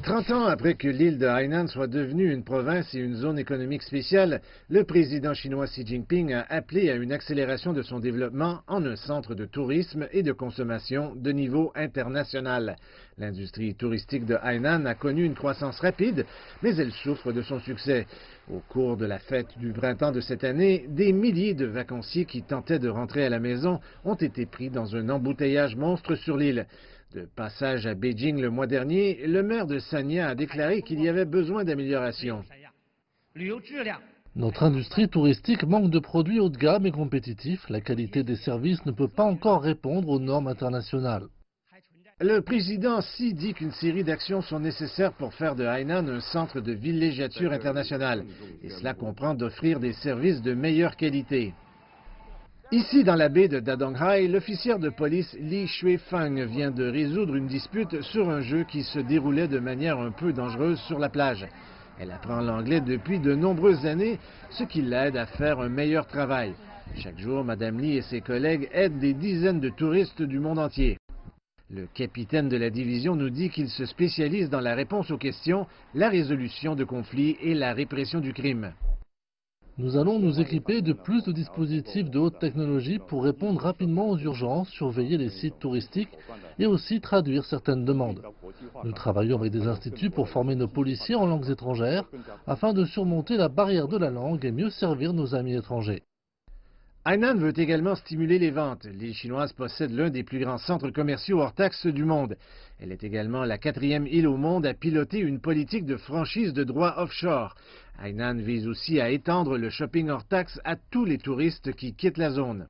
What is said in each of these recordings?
30 ans après que l'île de Hainan soit devenue une province et une zone économique spéciale, le président chinois Xi Jinping a appelé à une accélération de son développement en un centre de tourisme et de consommation de niveau international. L'industrie touristique de Hainan a connu une croissance rapide, mais elle souffre de son succès. Au cours de la fête du printemps de cette année, des milliers de vacanciers qui tentaient de rentrer à la maison ont été pris dans un embouteillage monstre sur l'île. De passage à Beijing le mois dernier, le maire de Sanya a déclaré qu'il y avait besoin d'amélioration. Notre industrie touristique manque de produits haut de gamme et compétitifs. La qualité des services ne peut pas encore répondre aux normes internationales. Le président Xi dit qu'une série d'actions sont nécessaires pour faire de Hainan un centre de villégiature international. Et cela comprend d'offrir des services de meilleure qualité. Ici, dans la baie de Dadonghai, l'officière de police Li Shuifeng vient de résoudre une dispute sur un jeu qui se déroulait de manière un peu dangereuse sur la plage. Elle apprend l'anglais depuis de nombreuses années, ce qui l'aide à faire un meilleur travail. Chaque jour, Mme Li et ses collègues aident des dizaines de touristes du monde entier. Le capitaine de la division nous dit qu'il se spécialise dans la réponse aux questions, la résolution de conflits et la répression du crime. Nous allons nous équiper de plus de dispositifs de haute technologie pour répondre rapidement aux urgences, surveiller les sites touristiques et aussi traduire certaines demandes. Nous travaillons avec des instituts pour former nos policiers en langues étrangères afin de surmonter la barrière de la langue et mieux servir nos amis étrangers. Hainan veut également stimuler les ventes. L'île chinoise possède l'un des plus grands centres commerciaux hors taxes du monde. Elle est également la 4e île au monde à piloter une politique de franchise de droit offshore. Hainan vise aussi à étendre le shopping hors taxes à tous les touristes qui quittent la zone.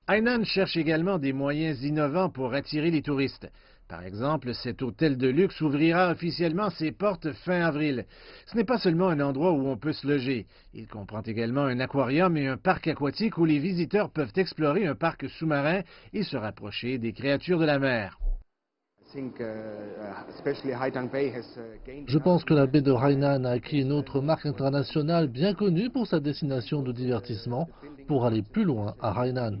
Hainan cherche également des moyens innovants pour attirer les touristes. Par exemple, cet hôtel de luxe ouvrira officiellement ses portes fin avril. Ce n'est pas seulement un endroit où on peut se loger. Il comprend également un aquarium et un parc aquatique où les visiteurs peuvent explorer un parc sous-marin et se rapprocher des créatures de la mer. Je pense que la baie de Hainan a acquis une autre marque internationale bien connue pour sa destination de divertissement pour aller plus loin à Hainan.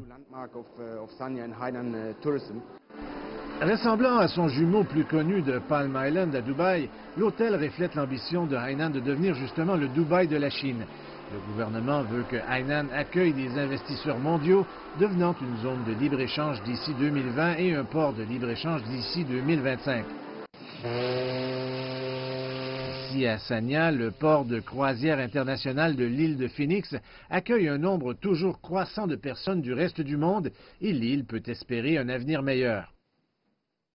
Ressemblant à son jumeau plus connu de Palm Island à Dubaï, l'hôtel reflète l'ambition de Hainan de devenir justement le Dubaï de la Chine. Le gouvernement veut que Hainan accueille des investisseurs mondiaux, devenant une zone de libre-échange d'ici 2020 et un port de libre-échange d'ici 2025. Ici à Sanya, le port de croisière international de l'île de Phoenix accueille un nombre toujours croissant de personnes du reste du monde et l'île peut espérer un avenir meilleur.